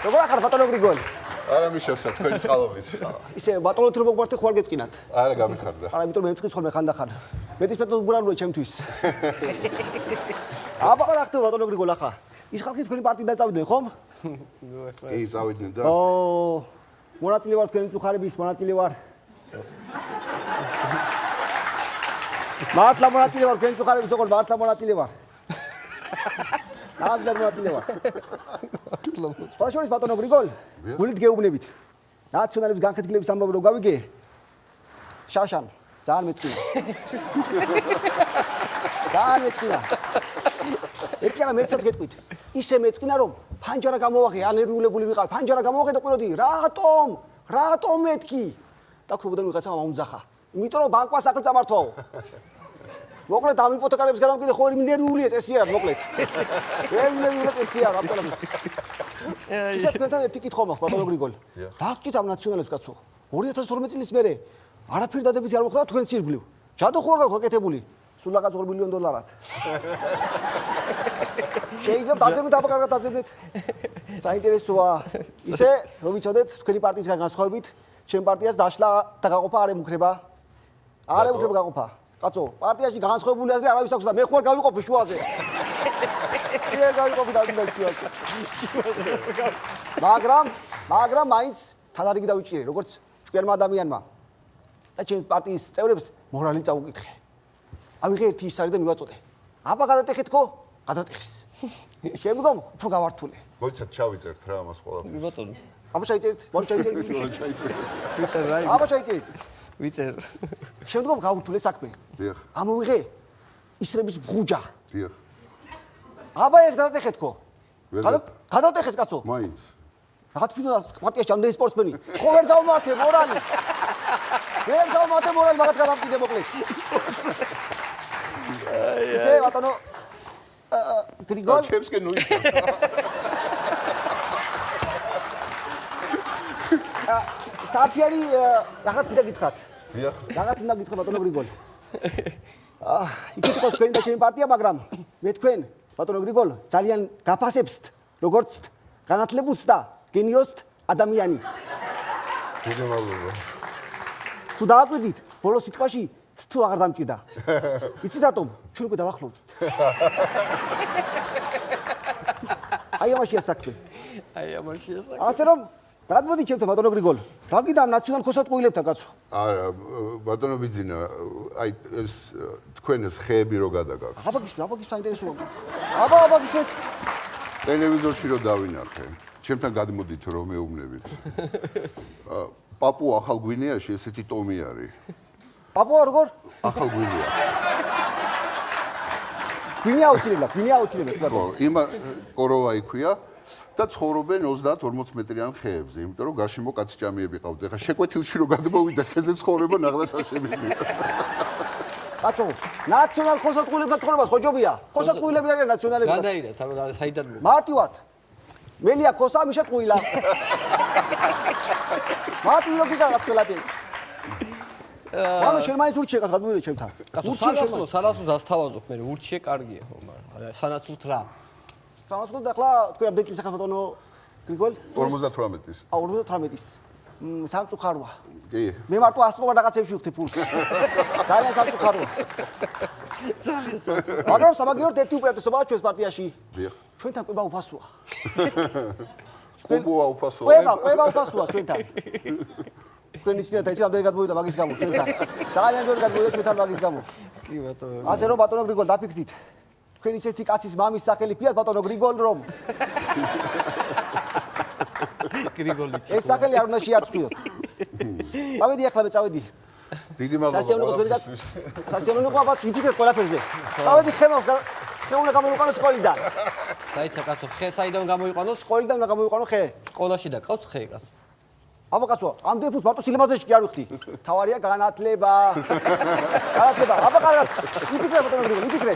როგორ ახარ ბატონო გრიგოლი? არა მიშევსა თქვენი წყალობით. ისე ბატონო თუ როგორ გვართი ხوار გეწკინათ? არა გამიხარდა. არა იმიტომ მე მწყის ხოლმე ხანდახან. მეტის მეტად უბრალოა ჩემთვის. აბა რა ხდება ბატონო გრიგოლ ახლა? ის ხალხი თქვენი პარტიიდან წავიდნენ ხომ? კი წავიდნენ და მონაწილე ვარ თქვენი წუხარების მონაწილე ვარ. მართლა მონაწილე ვარ თქვენი წუხარების როგორ მართლა მონაწილე ვარ. ნამდვილად მონაწილე ვარ. ბაშორის ბატონო გრიგოლ, გულით გეუბნებით. ნაციონალების განხეთქილების ამბავი რო გავიგე. შაშან, ძალიან მეწყინა. ძალიან მეწყინა. ეკიანა მეცაც გეტყვით. ისე მეწყინა რომ ფანჯარა გამოვაღე, ანერვიულებული ვიყავ. ფანჯარა გამოვაღე და ყვიროდი, რატომ მეთქი? დაქვებოდან ვიღაცა მომძახა. იმიტომ რომ ბანკმა საქმე წამართვაო. მოკლედ ამ იპოთეკარების გადამკიდე ხო ვერ მინერვიულია წესიარად მოკლედ. ვერ მინერვიულია წესიარად აბტოლებს. ისე თქვენთან ერთი კითხვა მაქვს ბატონო გრიგოლ. რა გკით ამ ნაციონალებს კაცო? 2012 წლის მერე არაფერი დადებითი არ მოხდა თქვენ ცირგლივ. ჯადო ხო არ გაქვთ გაკეთებული? სულ რაღაც $2 მილიონ. შეიძლება დაძებნით აბა კარგად დაძებნით. საინტერესოა. ისე რომ ვიცოდეთ თქვენი პარტიისგან განსხვავებით, ჩემ პარტიას დაშლა და გაყოფა არ ემუქრება. არ ემუქრება გაყოფა. კაცო, პარტიაში განსხვავებული აზრი არავის აქვს და მე ხوار გავიყოფი შუაზე. მე გავიყოფი და დაგიჭირე. მაგრამ მაინც თადარიგი დავიჭირე, როგორც ჭკვიანმა ადამიანმა. და ჩემი პარტიის წევრებს მორალი წაუკითხე. ავიღე ერთი ისარი და მივაწოდე. აბა გადატეხეთქო, გადატეხეს. შემდგომ უფრო გავართულე. მოიცათ ჩავიწერთ რა ამას ყველაფერს. ბატონო. აბა ჩაიწერეთ, მოდი ჩაიწერეთ. ვიწერ რა. აბა ჩაიწერეთ. ვიწერ. შემდგომ გავართულე საქმე. დიახ. ამოვიღე ისრების ბღუჯა. დიახ. აბა ეს გადატეხეთქო. გადატეხეს კაცო. მაინც. რაღაც ფიქრობ პარტიაში ამდენი სპორტსმენი. ხო ვერ დავმართე მორალი. ვერ დავმართე მორალი მაგათ გადამკიდე მოკლედ. ისე ბატონო გრიგოლ ჩემსკენ ნუიცა. საფიარი რაღაც მინდა გითხრათ. დიახ. რაღაც მინდა გითხრათ ბატონო გრიგოლ. იცით თქვენი და ჩემი პარტია, მაგრამ მე თქვენ ბატონო გრიგოლ ძალიან გაფასებთ როგორც განათლებულს და გენიოსს ადამიანი. დიდი მადლობა. თუ დააკვირდით, ბოლო სიტყვაში თუ აღარ დამჭირდა. იცით რატომ? ჩვენ უკვე დავახლოვდით. აი ამაშია საქმე. ასე რომ გადმოდი ჩემთან ბატონო გრიგოლ. რა კიდე ამ ნაციონალ ხოსატყუილებთან კაცო? არა, ბატონო ბიძინა, აი ეს თქვენ ეს ხეები რო გადაგაქვს. აბა გისმენთ საინტერესოა. აბა გისმენთ. ტელევიზორში რო დავინახე. ჩემთან გადმოდით რომ მეუბნებით. პაპუა ახალ გვინეაში ესეთი ტომი არის. პაპუა როგორ? ახალ გვინეა. გვინეა აუცილებლად. ხო, იმა კოროვა იქვია და ცხოვრობენ 30-40 მეტრიან ხეებზე, იმიტომ რომ გარშემო კაცჭამიები ყავთ. ეხლა შეკვეთილში რო გადმოვიდა ხეზე ცხოვრება ნაღდათ არ შემიძლია. კაცო, ნაციონალ ხოსატყუილებთან ცხოვრებას ხო ჯობია? ხოსატყუილები არიან ნაციონალები. გადაირეთ, აბა საიდან მო. მარტივად. მელია ხოსა მიშა ტყუილა. მარტივი რო გიგაღაც ყველაფერი. ანუ შენ მაინც ურჩიე კაც გადმოვიდე ჩემთან. კაცო, სანაცვლოდ ასთავაზობ მე, ურჩიე კარგია ხო, მაგრამ სანაცვლოდ რა? სანაცვლოდ ახლა თქვენ ამ დეტილის ახლა ბატონო გრიგოლ 58-ის. 58-ის. სამწუხაროა. კი. მე მარტო 100 რაღაცებში ვხდი ფულს. ძალიან სამწუხაროა. ძალიან სამწუხაროა. მაგრამ სამაგიეროდ ერთი უპირატესობაა ჩვენს პარტიაში. დიახ. ჩვენთან ყვება უფასოა. ყვება უფასოა. ყვება უფასოა ჩვენთან. თქვენ იცით ეს რამდენი გადმოვიდა მაგის გამო ჩვენთან. ძალიან ბევრი გადმოვიდა ჩვენთან მაგის გამო. კი ბატონო. ასე რომ ბატონო გრიგოლ დაფიქრდით. თქვენ ისეთი კაცის მამის სახელი ქვიათ ბატონო გრიგოლ რომ გრიგოლი. ეს სახელი არ უნდა შეარწყვიოთ. წავედი ახლა მე წავედი. დიდი მადლობა. სასიამოვნო ყვა ვიფიქრეთ ყველაფერზე. წავედი ხე უნდა გამოიყვანო სკოლიდან. დაიცა კაცო, ხე საიდან გამოიყვანოს? სკოლიდან უნდა გამოიყვანო ხე. სკოლაში და ყავს ხე კაცო. აბა კაცო, ამდენ ფულს მარტო სილამაზეში კი არ ვიხდი. თავარია განათლება. აბა კარგად. იფიქრე ბატონო გრიგოლ, იფიქრე.